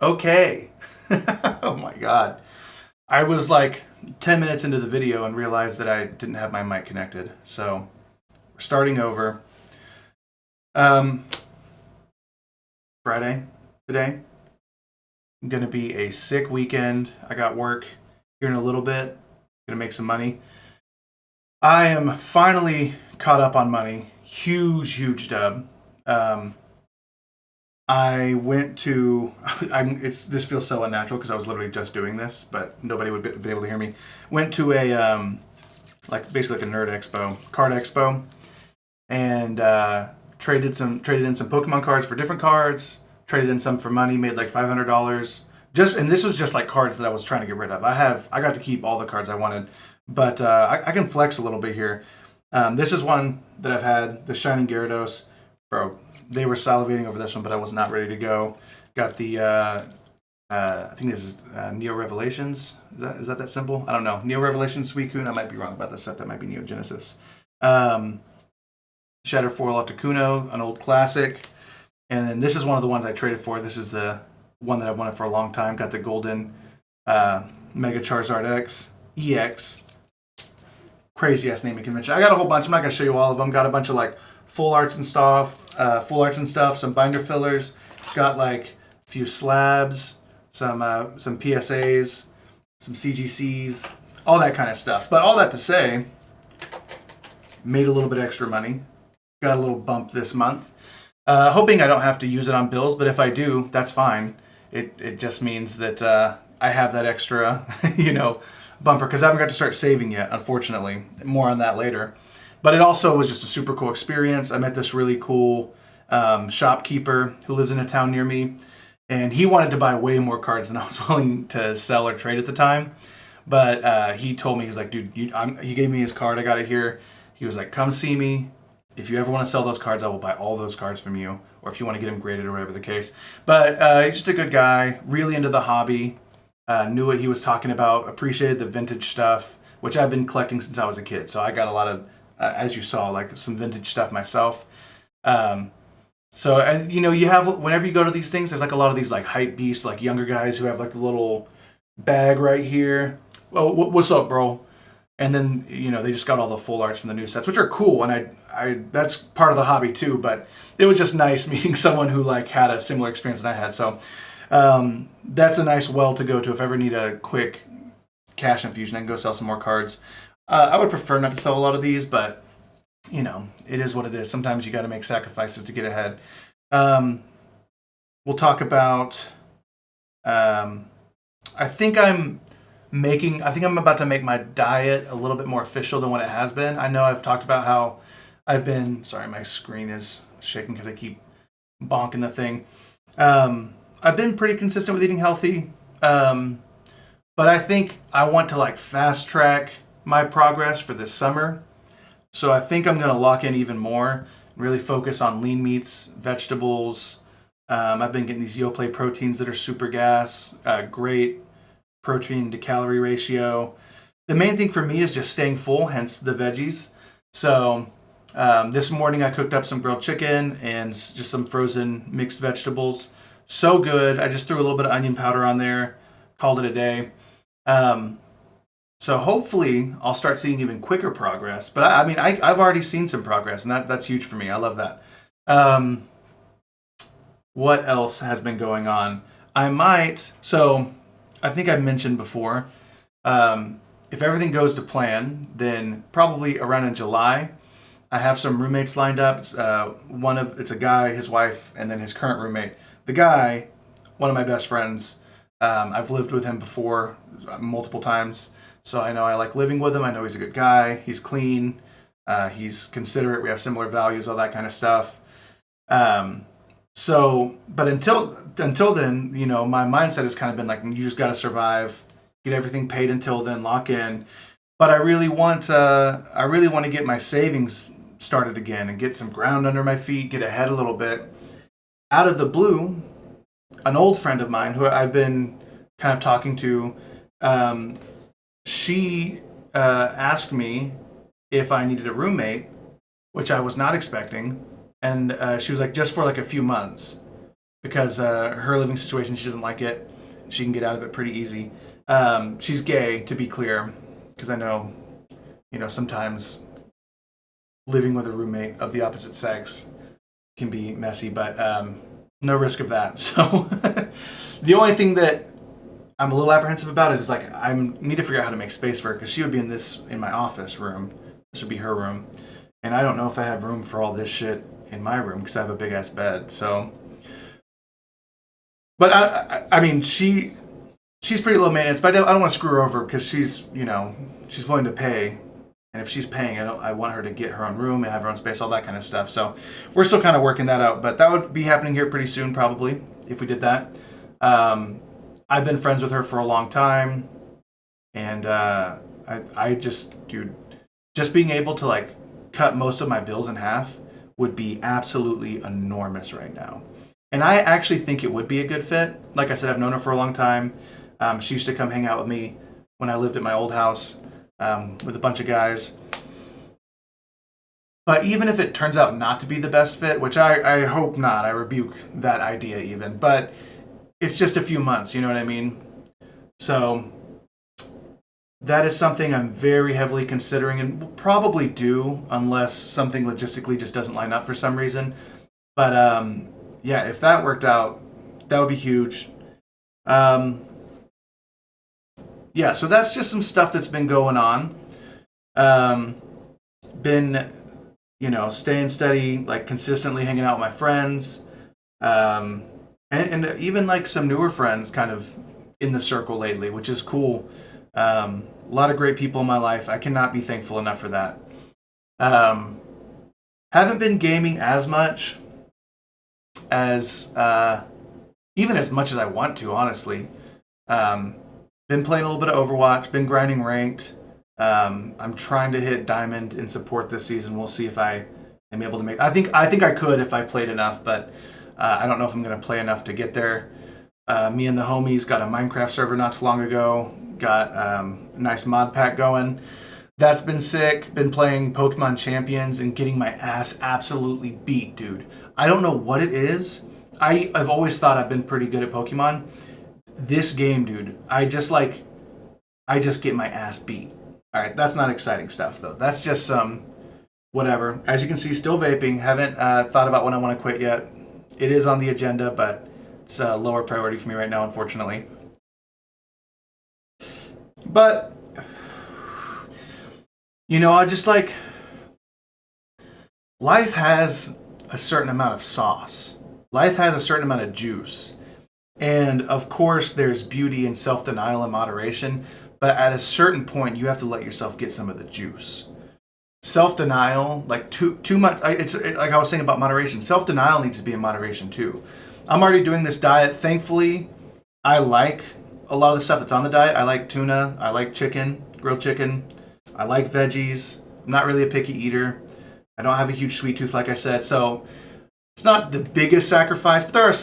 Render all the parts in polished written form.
Okay. Oh my God. I was like 10 minutes into the video and realized that I didn't have my mic connected. So we're starting over. Um, Friday today. Gonna be a sick weekend. I got work here in a little bit. Gonna make some money. I am finally caught up on money. Huge, huge dub. Um, I went to. This feels so unnatural because I was literally just doing this, but nobody would be able to hear me. Went to a like basically like a nerd expo, card expo, and traded in some Pokemon cards for different cards. Traded in some for money, made like $500. And this was just like cards that I was trying to get rid of. I got to keep all the cards I wanted, but I can flex a little bit here. This is one that I've had, the Shining Gyarados. Bro, they were salivating over this one, but I was not ready to go. Got the, I think this is Neo Revelations. Is that simple? I don't know. Neo Revelations Suicune. I might be wrong about this set. That might be Neo Genesis. Shatter Foil Octacuno, an old classic. And then this is one of the ones I traded for. This is the one that I've wanted for a long time. Got the golden Mega Charizard X, EX. Crazy ass naming convention. I got a whole bunch. I'm not going to show you all of them. Got a bunch of like full arts and stuff, some binder fillers. Got like a few slabs, some PSAs, some CGCs, all that kind of stuff. But all that to say, made a little bit extra money. Got a little bump this month. Hoping I don't have to use it on bills, but if I do, that's fine. It just means that I have that extra, bumper because I haven't got to start saving yet, unfortunately. More on that later. But it also was just a super cool experience. I met this really cool shopkeeper who lives in a town near me, and he wanted to buy way more cards than I was willing to sell or trade at the time. But he told me, he was like, dude, he gave me his card. I got it here. He was like, come see me. If you ever want to sell those cards, I will buy all those cards from you. Or if you want to get them graded or whatever the case. But he's just a good guy, really into the hobby. Knew what he was talking about, appreciated the vintage stuff, which I've been collecting since I was a kid. So I got a lot of, as you saw, like some vintage stuff myself. You have, whenever you go to these things, there's like a lot of these like hype beasts, like younger guys who have like the little bag right here. Well, what's up, bro? And then they just got all the full arts from the new sets, which are cool, and I that's part of the hobby too. But it was just nice meeting someone who like had a similar experience that I had. So that's a nice well to go to if I ever need a quick cash infusion. I can go sell some more cards. I would prefer not to sell a lot of these, but it is what it is. Sometimes you got to make sacrifices to get ahead. We'll talk about. I think I'm about to make my diet a little bit more official than what it has been. I know I've talked about how I've been. Sorry, my screen is shaking because I keep bonking the thing. I've been pretty consistent with eating healthy, but I think I want to like fast track my progress for this summer. So I think I'm going to lock in even more, really focus on lean meats, vegetables. I've been getting these Yoplait proteins that are super gas, great protein to calorie ratio. The main thing for me is just staying full, hence the veggies. So this morning I cooked up some grilled chicken and just some frozen mixed vegetables. So good. I just threw a little bit of onion powder on there, called it a day. So hopefully I'll start seeing even quicker progress. But I've already seen some progress, and that's huge for me. I love that. What else has been going on? I think I mentioned before, if everything goes to plan, then probably around in July, I have some roommates lined up. It's a guy, his wife, and then his current roommate. The guy, one of my best friends. I've lived with him before multiple times, so I know I like living with him. I know he's a good guy. He's clean. He's considerate. We have similar values, all that kind of stuff. But until then, my mindset has kind of been like, you just got to survive, get everything paid until then, lock in. But I really want to get my savings started again and get some ground under my feet, get ahead a little bit. Out of the blue, an old friend of mine who I've been kind of talking to, she asked me if I needed a roommate, which I was not expecting. And she was like, just for like a few months. because her living situation, she doesn't like it. She can get out of it pretty easy. She's gay, to be clear, because I know, sometimes living with a roommate of the opposite sex can be messy, but no risk of that. So the only thing that I'm a little apprehensive about is like I need to figure out how to make space for her because she would be in my office room. This would be her room, and I don't know if I have room for all this shit in my room because I have a big ass bed. So, but I mean she's pretty low maintenance, but I don't want to screw her over because she's she's willing to pay. And if she's paying, I want her to get her own room and have her own space, all that kind of stuff. So we're still kind of working that out. But that would be happening here pretty soon, probably, if we did that. I've been friends with her for a long time. And I just, dude, just being able to, like, cut most of my bills in half would be absolutely enormous right now. And I actually think it would be a good fit. Like I said, I've known her for a long time. She used to come hang out with me when I lived at my old house. With a bunch of guys. But even if it turns out not to be the best fit, which I hope not, I rebuke that idea even, but it's just a few months, you know what I mean? So that is something I'm very heavily considering and will probably do unless something logistically just doesn't line up for some reason. But yeah, if that worked out, that would be huge. Yeah, so that's just some stuff that's been going on. Been, staying steady, like consistently hanging out with my friends. And even like some newer friends kind of in the circle lately, which is cool. A lot of great people in my life. I cannot be thankful enough for that. Haven't been gaming as much as, even as much as I want to, honestly. Been playing a little bit of Overwatch, been grinding ranked. I'm trying to hit Diamond in support this season. We'll see if I am able to make. I think I could if I played enough, but I don't know if I'm going to play enough to get there. Me and the homies got a Minecraft server not too long ago. Got a nice mod pack going. That's been sick. Been playing Pokemon Champions and getting my ass absolutely beat, dude. I don't know what it is. I've always thought I've been pretty good at Pokemon. This game, dude, I just get my ass beat. All right, that's not exciting stuff, though. That's just some whatever. As you can see, still vaping. Haven't thought about when I want to quit yet. It is on the agenda, but it's a lower priority for me right now, unfortunately. But, I just life has a certain amount of sauce. Life has a certain amount of juice. And of course, there's beauty in self-denial and moderation, but at a certain point, you have to let yourself get some of the juice. Self-denial, like too much. It's like I was saying about moderation. Self-denial needs to be in moderation too. I'm already doing this diet. Thankfully, I like a lot of the stuff that's on the diet. I like tuna. I like chicken, grilled chicken. I like veggies. I'm not really a picky eater. I don't have a huge sweet tooth, like I said. So it's not the biggest sacrifice, but there are.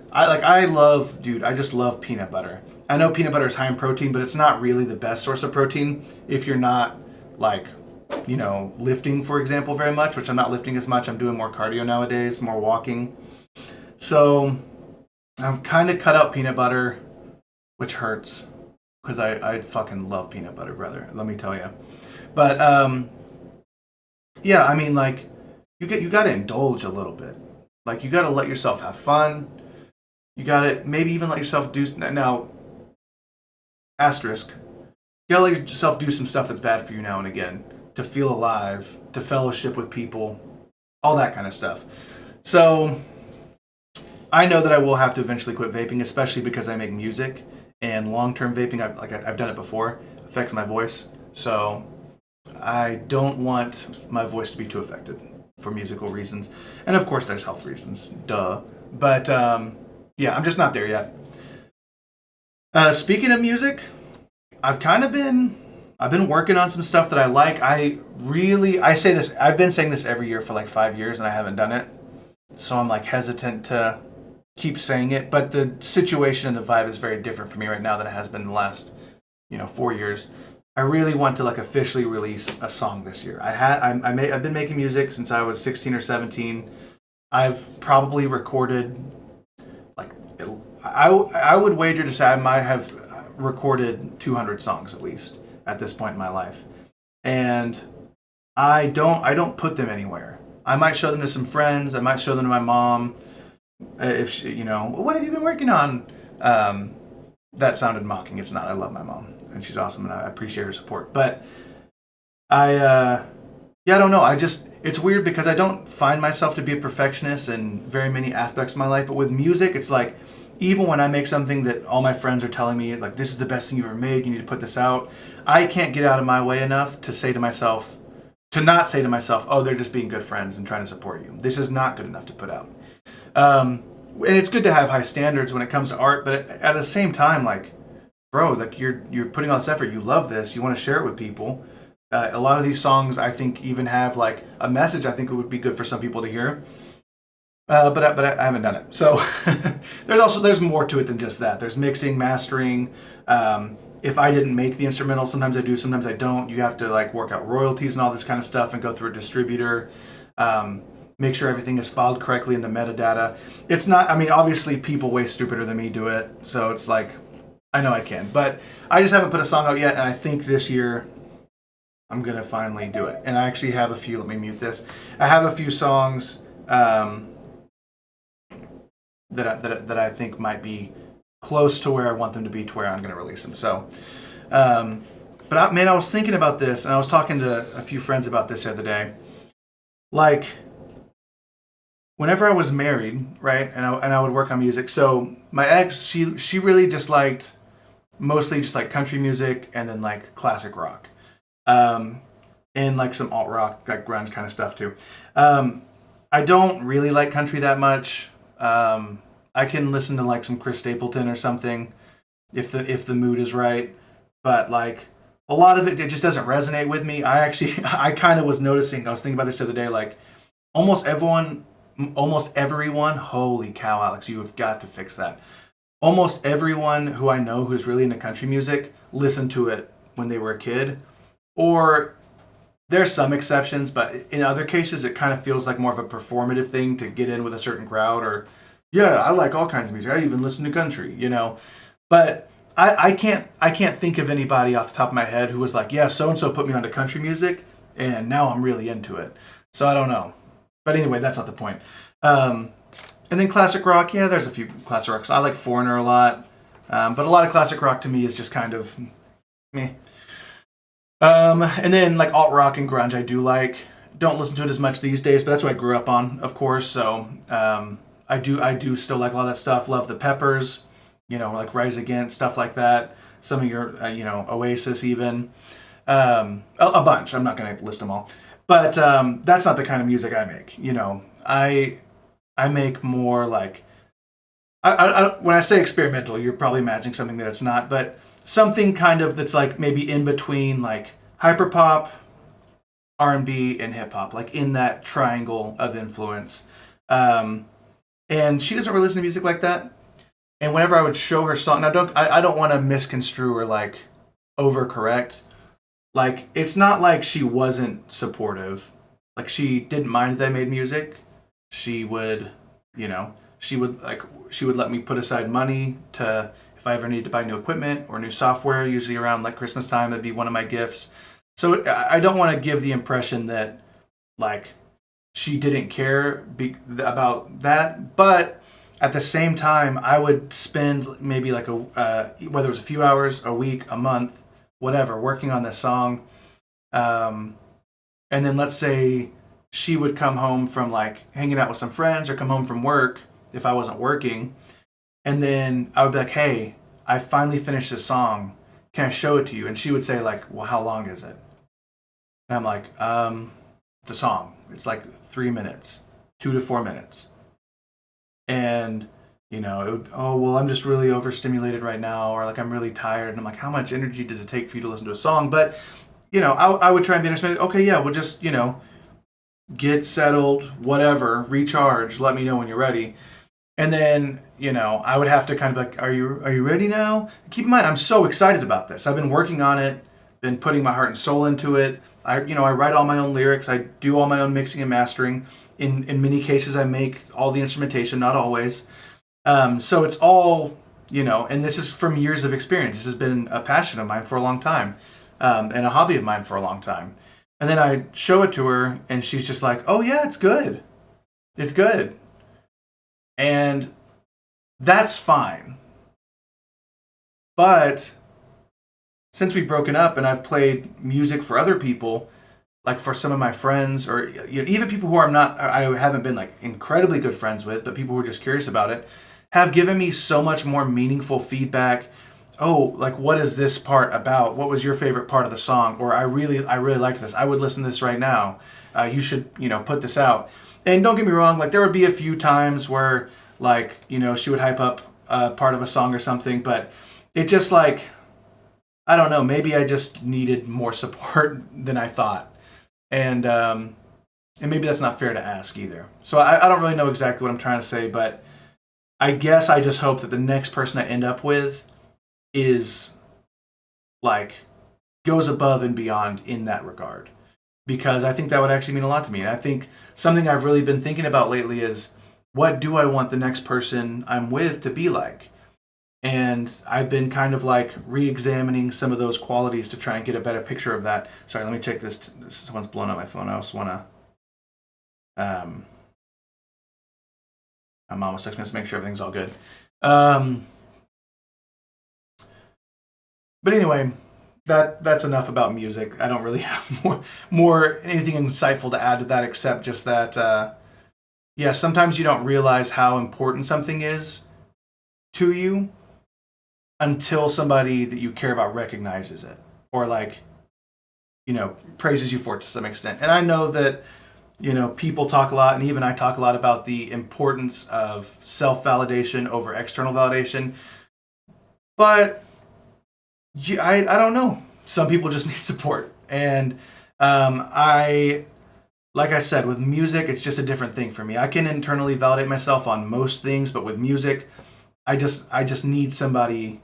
I just love peanut butter. I know peanut butter is high in protein, but it's not really the best source of protein if you're not lifting, for example, very much, which I'm not lifting as much. I'm doing more cardio nowadays, more walking. So I've kind of cut out peanut butter, which hurts because I fucking love peanut butter, brother. Let me tell you. But yeah, you got to indulge a little bit. Like you got to let yourself have fun. You gotta maybe even let yourself do now. Asterisk. You gotta let yourself do some stuff that's bad for you now and again to feel alive, to fellowship with people, all that kind of stuff. So I know that I will have to eventually quit vaping, especially because I make music and long-term vaping. I've done it before. Affects my voice, so I don't want my voice to be too affected for musical reasons, and of course there's health reasons. Duh. But yeah, I'm just not there yet. Speaking of music, I've been working on some stuff that I like. I say this, I've been saying this every year for like 5 years and I haven't done it. So I'm like hesitant to keep saying it, but the situation and the vibe is very different for me right now than it has been the last, 4 years. I really want to like officially release a song this year. I've been making music since I was 16 or 17. I've probably recorded I would wager to say I might have recorded 200 songs at least at this point in my life, and I don't put them anywhere. I might show them to some friends. I might show them to my mom. If she, what have you been working on? That sounded mocking. It's not. I love my mom, and she's awesome, and I appreciate her support. But yeah, I don't know. It's weird because I don't find myself to be a perfectionist in very many aspects of my life. But with music, it's like, even when I make something that all my friends are telling me, like, this is the best thing you've ever made, you need to put this out, I can't get out of my way enough to not say to myself, oh, they're just being good friends and trying to support you. This is not good enough to put out. And it's good to have high standards when it comes to art, but at the same time, like, bro, like, you're putting all this effort, you love this, you want to share it with people. A lot of these songs, I think, even have like a message. I think it would be good for some people to hear. But I haven't done it. So there's more to it than just that. There's mixing, mastering. If I didn't make the instrumental, sometimes I do, sometimes I don't. You have to like work out royalties and all this kind of stuff and go through a distributor. Make sure everything is filed correctly in the metadata. It's not. I mean, obviously, people way stupider than me do it. So it's like, I know I can, but I just haven't put a song out yet. And I think this year I'm gonna finally do it. And I actually have a few. Let me mute this. I have a few songs that I think might be close to where I want them to be, to where I'm gonna release them. So, man, I was thinking about this, and I was talking to a few friends about this the other day. Like, whenever I was married, right, and I would work on music. So my ex, she really just liked mostly just like country music and then like classic rock. And like some alt rock, like grunge kind of stuff too. I don't really like country that much. I can listen to like some Chris Stapleton or something if the mood is right, but like a lot of it just doesn't resonate with me. I kind of was noticing. I was thinking about this the other day. Like almost everyone. Holy cow, Alex, you have got to fix that. Almost everyone who I know who's really into country music listened to it when they were a kid. Or there's some exceptions, but in other cases, it kind of feels like more of a performative thing to get in with a certain crowd. Or, yeah, I like all kinds of music. I even listen to country, But I can't think of anybody off the top of my head who was like, yeah, so and so put me onto country music, and now I'm really into it. So I don't know. But anyway, that's not the point. And then classic rock, yeah, there's a few classic rocks. I like Foreigner a lot, but a lot of classic rock to me is just kind of meh. And then like alt rock and grunge I do like. Don't listen to it as much these days, but that's what I grew up on, of course. So I do still like a lot of that stuff. Love the Peppers, like Rise Against, stuff like that. Some of your Oasis even. A bunch. I'm not going to list them all. But that's not the kind of music I make. I make more like when I say experimental, you're probably imagining something that it's not, but something kind of that's like maybe in between like hyperpop, R&B, and hip hop, like in that triangle of influence. And she doesn't really listen to music like that. And whenever I would show her song, now I don't want to misconstrue or like overcorrect. Like, it's not like she wasn't supportive. Like, she didn't mind that I made music. She would, she would let me put aside money to, if I ever needed to buy new equipment or new software, usually around like Christmas time, that'd be one of my gifts. So I don't want to give the impression that like she didn't care about that, but at the same time, I would spend maybe like whether it was a few hours, a week, a month, whatever, working on this song. And then let's say she would come home from like hanging out with some friends or come home from work if I wasn't working. And then I would be like, hey, I finally finished this song. Can I show it to you? And she would say like, well, how long is it? And I'm like, it's a song. It's like 3 minutes, 2 to 4 minutes. And it would, oh, well, I'm just really overstimulated right now, or like I'm really tired. And I'm like, how much energy does it take for you to listen to a song? But, I would try and be understanding. Okay, yeah, we'll just, get settled, whatever, recharge, let me know when you're ready. And then, I would have to kind of like, are you ready now? Keep in mind, I'm so excited about this. I've been working on it, been putting my heart and soul into it. I write all my own lyrics. I do all my own mixing and mastering. In many cases, I make all the instrumentation, not always. So it's all, and this is from years of experience. This has been a passion of mine for a long time, and a hobby of mine for a long time. And then I show it to her, and she's just like, "Oh yeah, it's good. It's good." And that's fine. But since we've broken up and I've played music for other people, like for some of my friends, or even people who I haven't been like incredibly good friends with, but people who are just curious about it, have given me so much more meaningful feedback. Oh, like what is this part about? What was your favorite part of the song? Or I really liked this. I would listen to this right now. You should, put this out. And don't get me wrong, like there would be a few times where, like, she would hype up part of a song or something, but it just like, I don't know, maybe I just needed more support than I thought. And maybe that's not fair to ask either. So I don't really know exactly what I'm trying to say, but I guess I just hope that the next person I end up with is like goes above and beyond in that regard, because I think that would actually mean a lot to me. And I think something I've really been thinking about lately is, what do I want the next person I'm with to be like? And I've been kind of like re-examining some of those qualities to try and get a better picture of that. Sorry, let me check this. Someone's blown up my phone. I also want to. I'm almost texting to make sure everything's all good. But anyway, that's enough about music. I don't really have more anything insightful to add to that, except just that yeah, sometimes you don't realize how important something is to you until somebody that you care about recognizes it, or like, praises you for it to some extent. And I know that, people talk a lot, and even I talk a lot about the importance of self-validation over external validation. But I don't know. Some people just need support. And I like I said, with music, it's just a different thing for me. I can internally validate myself on most things, but with music, I just need somebody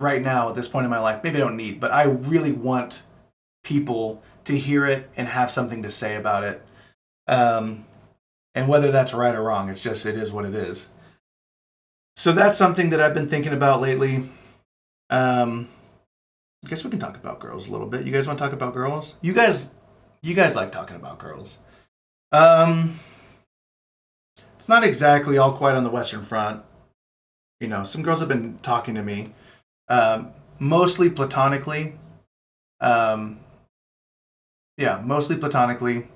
right now at this point in my life. Maybe I don't need, but I really want people to hear it and have something to say about it. Um, and whether that's right or wrong, it is what it is. So that's something that I've been thinking about lately. Um, I guess we can talk about girls a little bit. You guys want to talk about girls? You guys like talking about girls. Um, it's not exactly all quiet on the Western Front. Some girls have been talking to me, mostly platonically. Um, yeah, mostly platonically.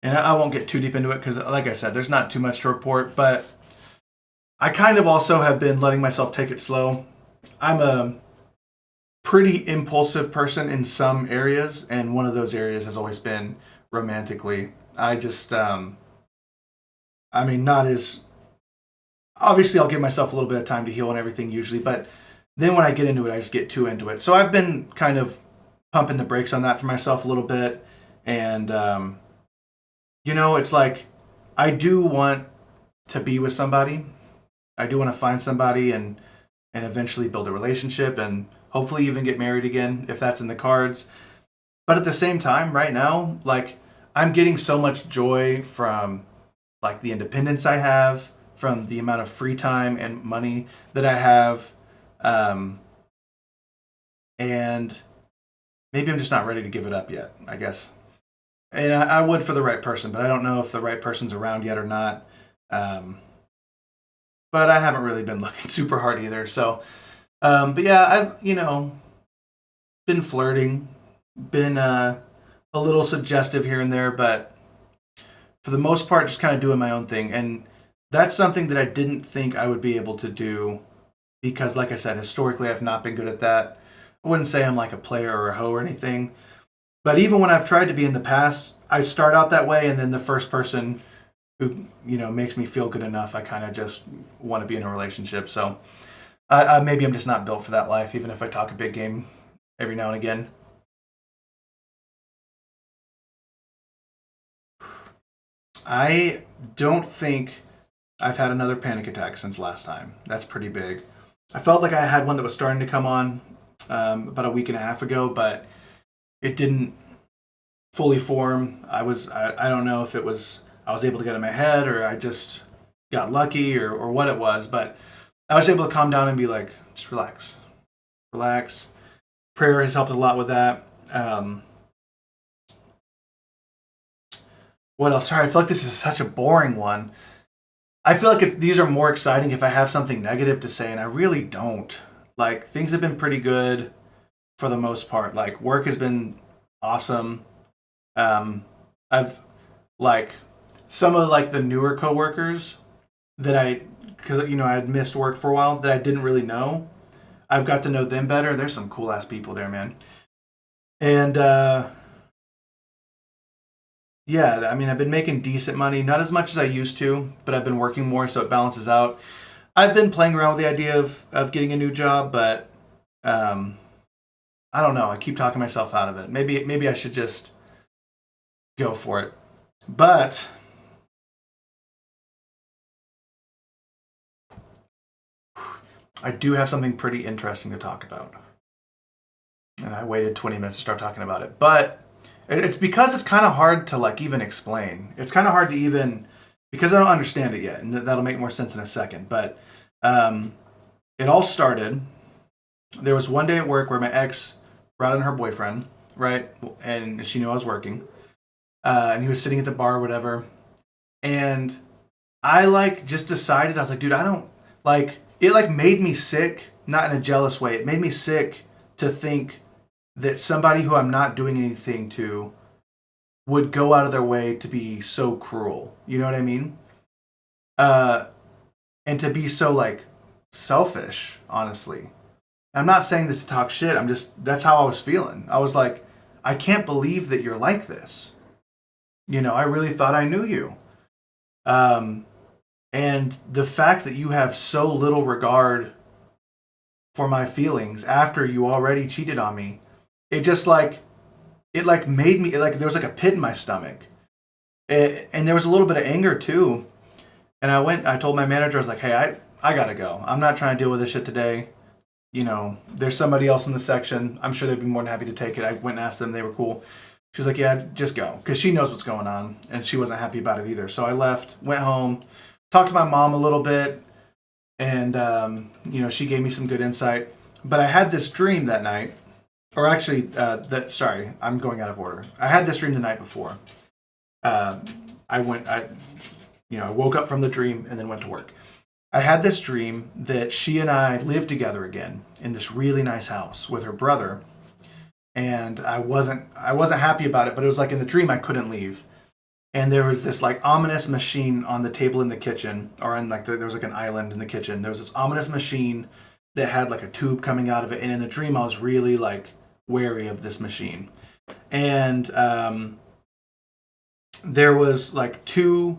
And I won't get too deep into it because, like I said, there's not too much to report. But I kind of also have been letting myself take it slow. I'm a pretty impulsive person in some areas, and one of those areas has always been romantically. I just, I mean, not as obviously I'll give myself a little bit of time to heal and everything usually, but then when I get into it, I just get too into it. So I've been kind of pumping the brakes on that for myself a little bit, and it's like I do want to be with somebody. I do want to find somebody and eventually build a relationship and hopefully even get married again if that's in the cards. But at the same time, right now, like I'm getting so much joy from like the independence I have, from the amount of free time and money that I have, um, and maybe I'm just not ready to give it up yet, I guess. And I would for the right person, but I don't know if the right person's around yet or not. Um, but I haven't really been looking super hard either. So, but yeah, I've been flirting, been a little suggestive here and there, but for the most part, just kind of doing my own thing. And that's something that I didn't think I would be able to do because, like I said, historically, I've not been good at that. I wouldn't say I'm like a player or a hoe or anything. But even when I've tried to be in the past, I start out that way, and then the first person who makes me feel good enough, I kind of just want to be in a relationship. So maybe I'm just not built for that life, even if I talk a big game every now and again. I don't think I've had another panic attack since last time. That's pretty big. I felt like I had one that was starting to come on about a week and a half ago, but it didn't fully form. I don't know if it was I was able to get in my head or I just got lucky or what it was, but I was able to calm down and be like, just relax, relax. Prayer has helped a lot with that. What else? Sorry, I feel like this is such a boring one. I feel like these are more exciting if I have something negative to say, and I really don't. Like, things have been pretty good for the most part. Like, work has been awesome. Um, I've, like, some of, like, the newer coworkers that because, I had missed work for a while that I didn't really know. I've got to know them better. There's some cool ass people there, man. And, yeah, I mean, I've been making decent money, not as much as I used to, but I've been working more, so it balances out. I've been playing around with the idea of getting a new job, but um, I don't know. I keep talking myself out of it. Maybe I should just go for it. But I do have something pretty interesting to talk about, and I waited 20 minutes to start talking about it. But it's because it's kind of hard to like even explain. It's kind of hard to even because I don't understand it yet, and that'll make more sense in a second. But um, it all started. There was one day at work where my ex brought in her boyfriend, right? And she knew I was working. And he was sitting at the bar or whatever. And I like just decided, I was like, dude, I don't like it like made me sick, not in a jealous way. It made me sick to think that somebody who I'm not doing anything to would go out of their way to be so cruel. You know what I mean? Uh and to be so like selfish, honestly. I'm not saying this to talk shit. I'm just that's how I was feeling. I was like, I can't believe that you're like this. I really thought I knew you. Um, and the fact that you have so little regard for my feelings after you already cheated on me, it just like it like made me like there was like a pit in my stomach. And there was a little bit of anger too. And I told my manager, I was like, hey, I gotta go. I'm not trying to deal with this shit today. There's somebody else in the section. I'm sure they'd be more than happy to take it. I went and asked them. They were cool. She was like, yeah, just go. Because she knows what's going on. And she wasn't happy about it either. So I left, went home, talked to my mom a little bit. And, she gave me some good insight. But I had this dream that night. Or actually, sorry, I'm going out of order. I had this dream the night before. Uh, I woke up from the dream and then went to work. I had this dream that she and I lived together again in this really nice house with her brother, and I wasn't happy about it, but it was like in the dream I couldn't leave. And there was this like ominous machine on the table in the kitchen, or in like there was like an island in the kitchen. There was this ominous machine that had like a tube coming out of it, and in the dream I was really like wary of this machine. And there was like two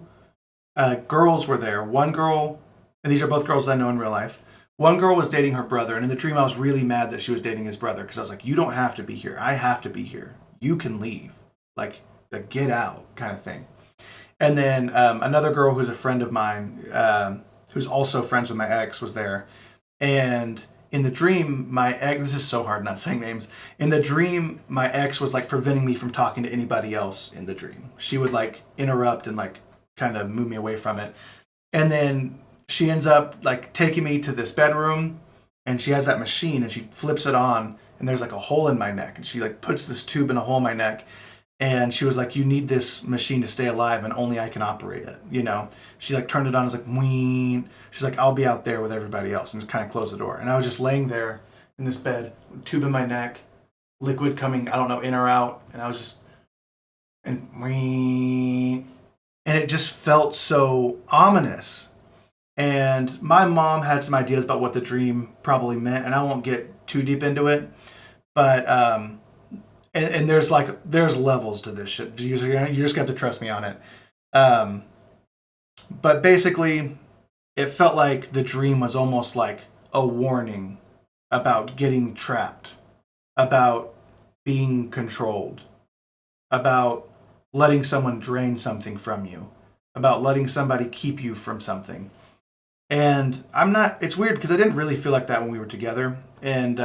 girls were there. One girl, and these are both girls I know in real life. One girl was dating her brother, and in the dream I was really mad that she was dating his brother because I was like, you don't have to be here. I have to be here. You can leave. Like, get out kind of thing. And then another girl who's a friend of mine, who's also friends with my ex, was there. And in the dream, my ex, this is so hard not saying names. In the dream, my ex was like preventing me from talking to anybody else in the dream. She would like interrupt and like kind of move me away from it. And then she ends up like taking me to this bedroom, and she has that machine and she flips it on, and there's like a hole in my neck, and she like puts this tube in a hole in my neck. And she was like, you need this machine to stay alive, and only I can operate it. She like turned it on. I was like, ween. She's like, I'll be out there with everybody else, and just kind of closed the door. And I was just laying there in this bed, tube in my neck, liquid coming, I don't know, in or out. And I was just, and ween. And it just felt so ominous. And my mom had some ideas about what the dream probably meant, and I won't get too deep into it. But, and there's levels to this shit. You just got to trust me on it. But basically, it felt like the dream was almost like a warning about getting trapped, about being controlled, about letting someone drain something from you, about letting somebody keep you from something. And it's weird because I didn't really feel like that when we were together. And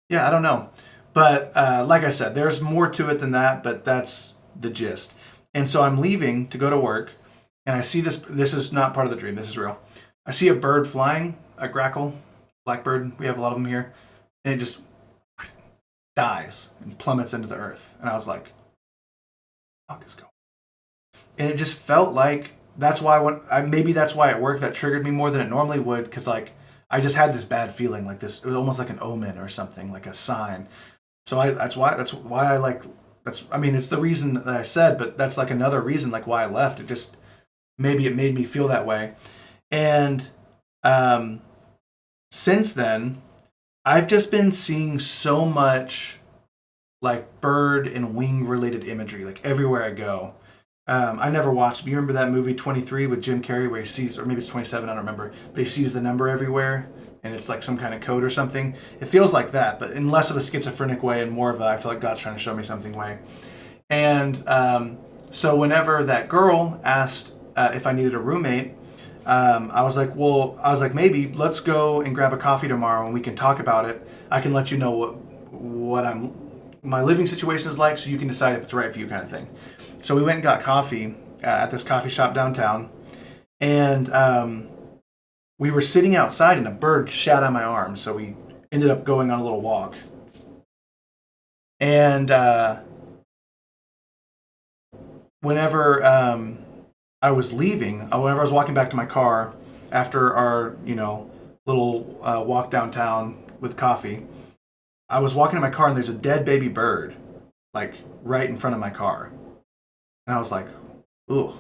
yeah, I don't know. But like I said, there's more to it than that, but that's the gist. And so I'm leaving to go to work, and I see this. This is not part of the dream. This is real. I see a bird flying, a grackle, blackbird. We have a lot of them here, and it just dies and plummets into the earth. And I was like, "Fuck is going?" And it just felt like that's why maybe that's why it worked. That triggered me more than it normally would, because like I just had this bad feeling, like this. It was almost like an omen or something, like a sign. So that's why I like that's. I mean, it's the reason that I said, but that's like another reason, like why I left. It just maybe it made me feel that way, and since then, I've just been seeing so much like bird and wing related imagery, like everywhere I go. I never watched. You remember that movie 23 with Jim Carrey, where he sees, or maybe it's 27, I don't remember, but he sees the number everywhere, and it's like some kind of code or something. It feels like that, but in less of a schizophrenic way and more of a, I feel like God's trying to show me something way. And so whenever that girl asked if I needed a roommate, I was like, maybe let's go and grab a coffee tomorrow and we can talk about it. I can let you know what my living situation is like, so you can decide if it's right for you, kind of thing. So we went and got coffee at this coffee shop downtown, and we were sitting outside, and a bird shat on my arm. So we ended up going on a little walk, and whenever I was leaving, whenever I was walking back to my car after our little walk downtown with coffee, I was walking to my car, and there's a dead baby bird like right in front of my car. And I was like, ooh.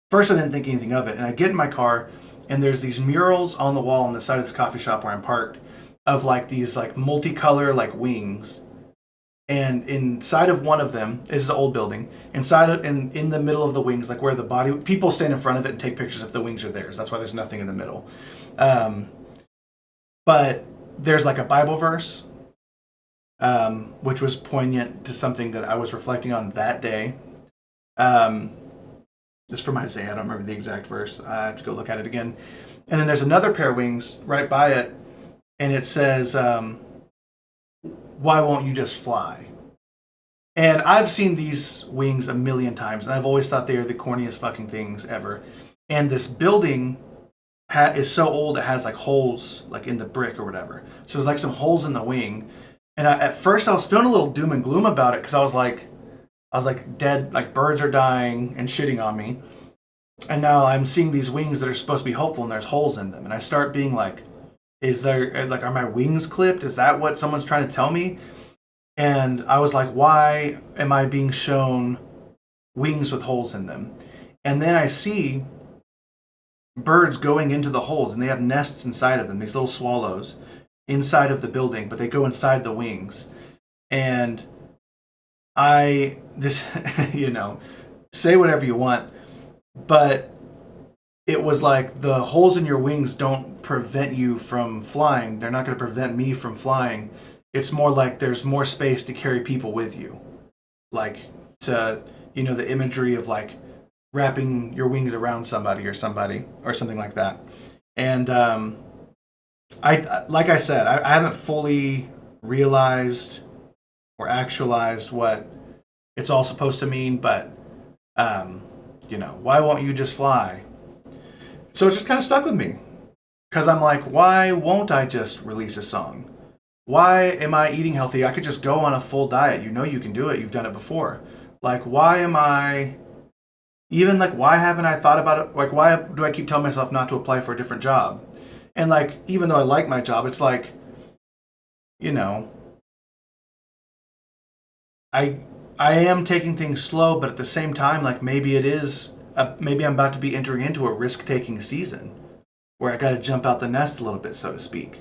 First, I didn't think anything of it. And I get in my car, and there's these murals on the wall on the side of this coffee shop where I'm parked of like these like multicolor like wings. And inside of one of them is the old building. In the middle of the wings, like where the body, people stand in front of it and take pictures if the wings are theirs. That's why there's nothing in the middle. But there's like a Bible verse, which was poignant to something that I was reflecting on that day. It's from Isaiah. I don't remember the exact verse. I have to go look at it again. And then there's another pair of wings right by it, and it says, "Why won't you just fly?" And I've seen these wings a million times, and I've always thought they are the corniest fucking things ever. And this building is so old, it has like holes like in the brick or whatever. So there's like some holes in the wing. And at first I was feeling a little doom and gloom about it, because I was like, dead, like birds are dying and shitting on me. And now I'm seeing these wings that are supposed to be hopeful, and there's holes in them. And I start being like, are my wings clipped? Is that what someone's trying to tell me? And I was like, why am I being shown wings with holes in them? And then I see birds going into the holes, and they have nests inside of them, these little swallows inside of the building, but they go inside the wings. And say whatever you want, but it was like the holes in your wings don't prevent you from flying. They're not going to prevent me from flying. It's more like there's more space to carry people with you. Like the imagery of like wrapping your wings around somebody or something like that. And like I said, I haven't fully realized or actualized what it's all supposed to mean, but why won't you just fly? So it just kind of stuck with me, because I'm like, why won't I just release a song? Why am I eating healthy? I could just go on a full diet. You can do it. You've done it before. Like, why haven't I thought about it? Like, why do I keep telling myself not to apply for a different job? And like, even though I like my job, it's like, I am taking things slow, but at the same time, like maybe I'm about to be entering into a risk-taking season where I got to jump out the nest a little bit, so to speak.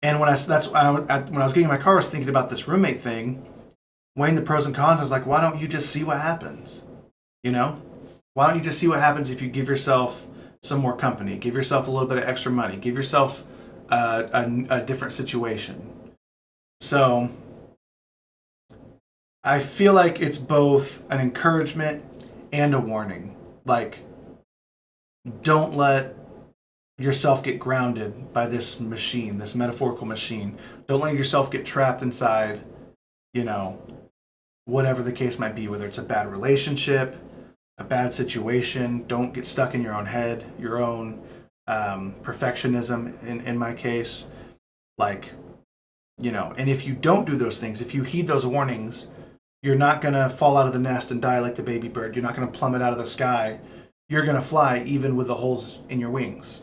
And when I was getting in my car, I was thinking about this roommate thing, weighing the pros and cons. I was like, why don't you just see what happens? Why don't you just see what happens if you give yourself some more company, give yourself a little bit of extra money, give yourself a different situation. So I feel like it's both an encouragement and a warning. Like, don't let yourself get grounded by this machine, this metaphorical machine. Don't let yourself get trapped inside, whatever the case might be, whether it's a bad relationship, a bad situation. Don't get stuck in your own head, your own perfectionism in my case. Like, and if you don't do those things, if you heed those warnings, you're not going to fall out of the nest and die like the baby bird. You're not going to plummet out of the sky. You're going to fly even with the holes in your wings.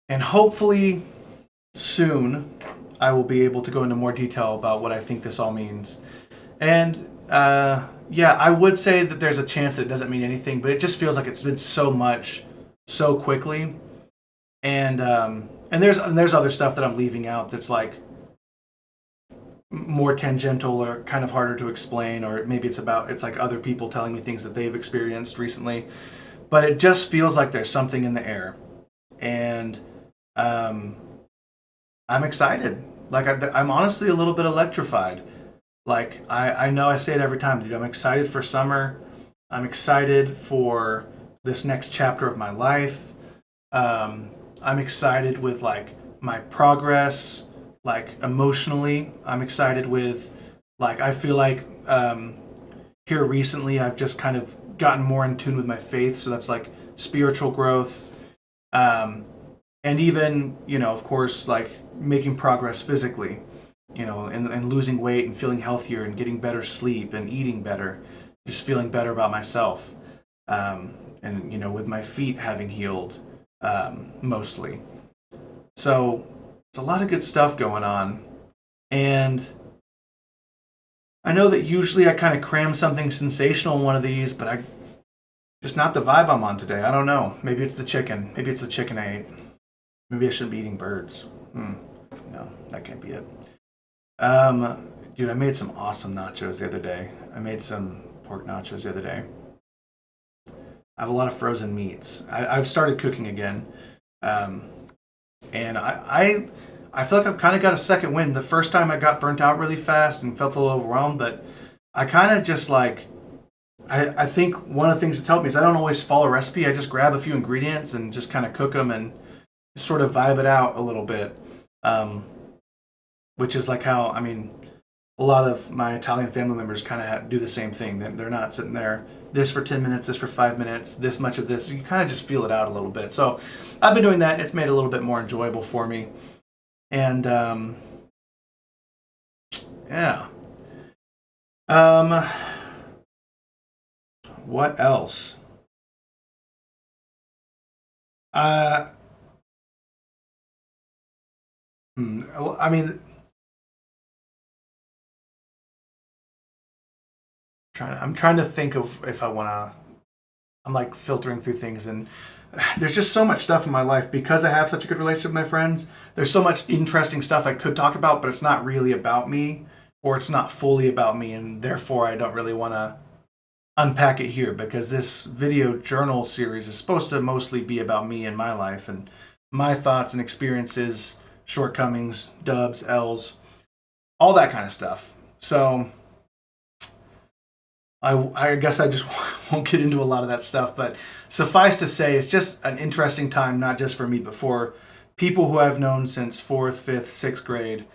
And hopefully soon I will be able to go into more detail about what I think this all means. And yeah, I would say that there's a chance that it doesn't mean anything, but it just feels like it's been so much so quickly. And there's other stuff that I'm leaving out that's like more tangential or kind of harder to explain, or maybe it's like other people telling me things that they've experienced recently. But it just feels like there's something in the air, and I'm excited. Like I'm honestly a little bit electrified. Like I know I say it every time, dude. I'm excited for summer. I'm excited for this next chapter of my life. I'm excited with like my progress, like emotionally. I'm excited with like I feel like here recently I've just kind of gotten more in tune with my faith. So that's like spiritual growth. And even, of course, like making progress physically, and losing weight and feeling healthier and getting better sleep and eating better, just feeling better about myself. And, with my feet having healed mostly. So it's a lot of good stuff going on. And I know that usually I kind of cram something sensational in one of these, but just not the vibe I'm on today. I don't know. Maybe it's the chicken. Maybe it's the chicken I ate. Maybe I shouldn't be eating birds. No, that can't be it. Dude, I made some awesome nachos the other day. I made some pork nachos the other day. I have a lot of frozen meats. I've started cooking again. And I feel like I've kind of got a second wind. The first time I got burnt out really fast and felt a little overwhelmed, but I kind of just like, I think one of the things that's helped me is I don't always follow a recipe. I just grab a few ingredients and just kind of cook them and sort of vibe it out a little bit. Which is like how, a lot of my Italian family members kind of do the same thing. They're not sitting there, this for 10 minutes, this for 5 minutes, this much of this. You kind of just feel it out a little bit. So I've been doing that. It's made it a little bit more enjoyable for me. And yeah. What else? I mean, I'm trying to think of if I want to. I'm like filtering through things, and there's just so much stuff in my life because I have such a good relationship with my friends. There's so much interesting stuff I could talk about, but it's not really about me, or it's not fully about me, and therefore I don't really want to unpack it here because this video journal series is supposed to mostly be about me and my life and my thoughts and experiences, shortcomings, dubs, L's, all that kind of stuff. So I guess I just won't get into a lot of that stuff, but suffice to say, it's just an interesting time, not just for me, but for people who I've known since 4th, 5th, 6th grade,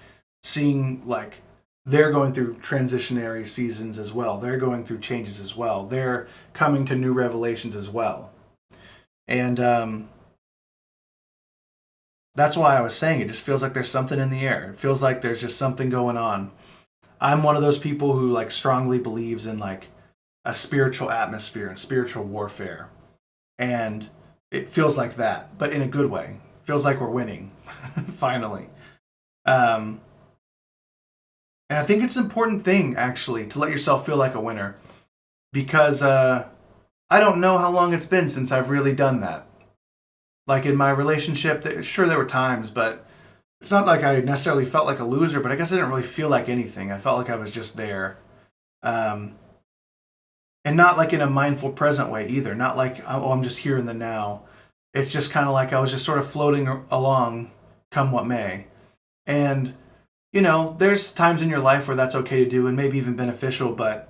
seeing like they're going through transitionary seasons as well. They're going through changes as well. They're coming to new revelations as well. And that's why I was saying it just feels like there's something in the air. It feels like there's just something going on. I'm one of those people who like strongly believes in like a spiritual atmosphere and spiritual warfare. And it feels like that, but in a good way. It feels like we're winning, finally. And I think it's an important thing, actually, to let yourself feel like a winner. Because I don't know how long it's been since I've really done that. Like in my relationship, sure there were times, but it's not like I necessarily felt like a loser, but I guess I didn't really feel like anything. I felt like I was just there. And not like in a mindful present way either. Not like, oh, I'm just here in the now. It's just kind of like I was just sort of floating along, come what may. And, there's times in your life where that's okay to do and maybe even beneficial, but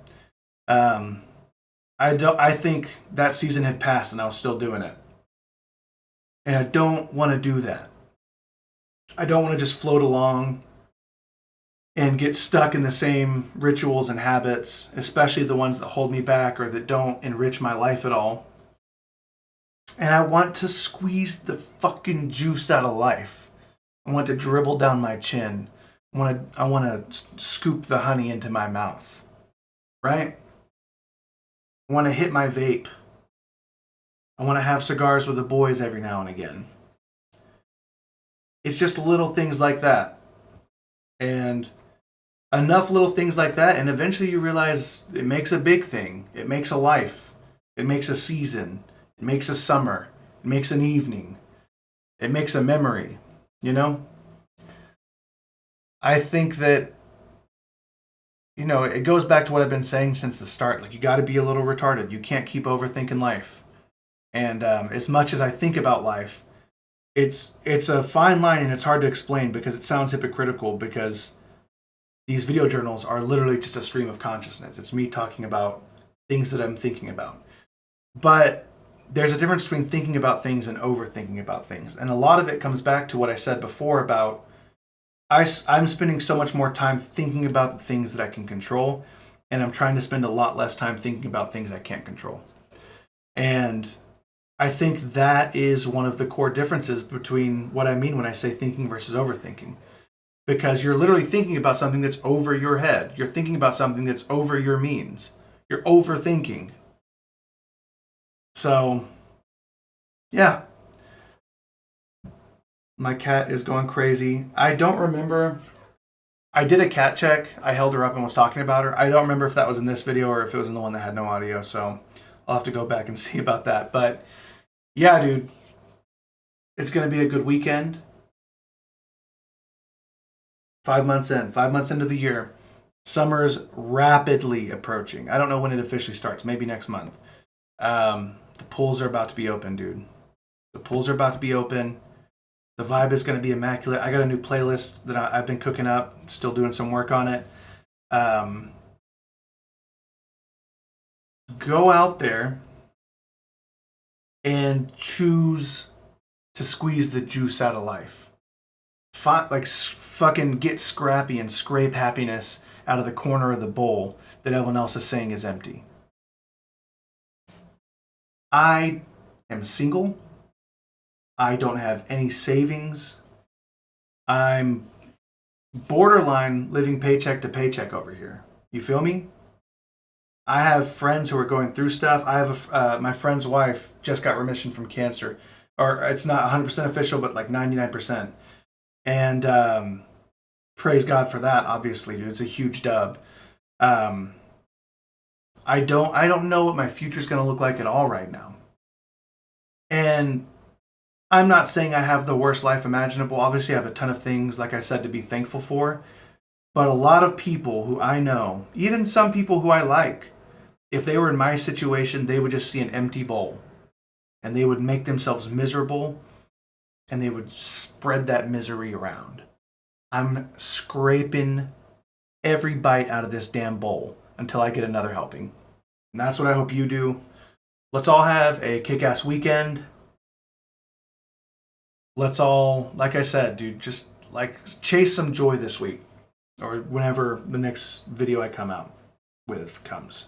I think that season had passed and I was still doing it. And I don't want to do that. I don't want to just float along and get stuck in the same rituals and habits, especially the ones that hold me back or that don't enrich my life at all. And I want to squeeze the fucking juice out of life. I want to dribble down my chin. I want to scoop the honey into my mouth. Right? I want to hit my vape. I want to have cigars with the boys every now and again. It's just little things like that. And enough little things like that, and eventually you realize it makes a big thing. It makes a life. It makes a season. It makes a summer. It makes an evening. It makes a memory, you know? I think that, it goes back to what I've been saying since the start. Like, you got to be a little retarded. You can't keep overthinking life. And as much as I think about life, it's a fine line, and it's hard to explain because it sounds hypocritical, because these video journals are literally just a stream of consciousness. It's me talking about things that I'm thinking about. But there's a difference between thinking about things and overthinking about things. And a lot of it comes back to what I said before about I'm spending so much more time thinking about the things that I can control, and I'm trying to spend a lot less time thinking about things I can't control. And I think that is one of the core differences between what I mean when I say thinking versus overthinking. Because you're literally thinking about something that's over your head. You're thinking about something that's over your means. You're overthinking. So, yeah. My cat is going crazy. I don't remember. I did a cat check. I held her up and was talking about her. I don't remember if that was in this video or if it was in the one that had no audio. So, I'll have to go back and see about that. But, yeah, dude. It's going to be a good weekend. 5 months into the year. Summer's rapidly approaching. I don't know when it officially starts. Maybe next month. The pools are about to be open, dude. The pools are about to be open. The vibe is going to be immaculate. I got a new playlist that I've been cooking up. Still doing some work on it. Go out there and choose to squeeze the juice out of life. Fucking get scrappy and scrape happiness out of the corner of the bowl that everyone else is saying is empty. I am single. I don't have any savings. I'm borderline living paycheck to paycheck over here. You feel me? I have friends who are going through stuff. I have my friend's wife just got remission from cancer. Or it's not 100% official, but like 99%. And praise God for that, obviously, dude. It's a huge dub. I don't know what my future's going to look like at all right now. And I'm not saying I have the worst life imaginable. Obviously, I have a ton of things, like I said, to be thankful for. But a lot of people who I know, even some people who I like, if they were in my situation, they would just see an empty bowl. And they would make themselves miserable. And they would spread that misery around. I'm scraping every bite out of this damn bowl until I get another helping. And that's what I hope you do. Let's all have a kick-ass weekend. Let's all, like I said, dude, just chase some joy this week. Or whenever the next video I come out with comes.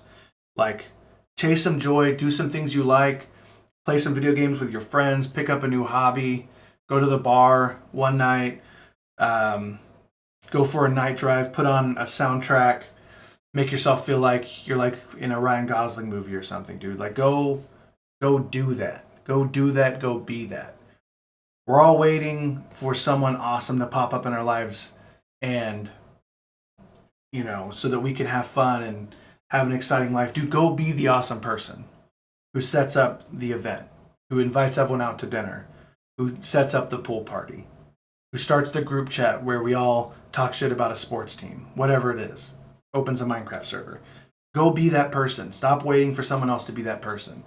Chase some joy, do some things you like, play some video games with your friends, pick up a new hobby, go to the bar one night, go for a night drive, put on a soundtrack, make yourself feel like you're in a Ryan Gosling movie or something, dude. Go do that. Go do that. Go be that. We're all waiting for someone awesome to pop up in our lives and, so that we can have fun and have an exciting life. Dude, go be the awesome person who sets up the event, who invites everyone out to dinner, who sets up the pool party, who starts the group chat where we all talk shit about a sports team, whatever it is, opens a Minecraft server. Go be that person. Stop waiting for someone else to be that person.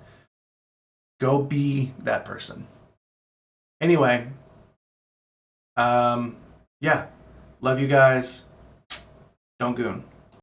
Go be that person. Anyway, yeah, love you guys. Don't goon.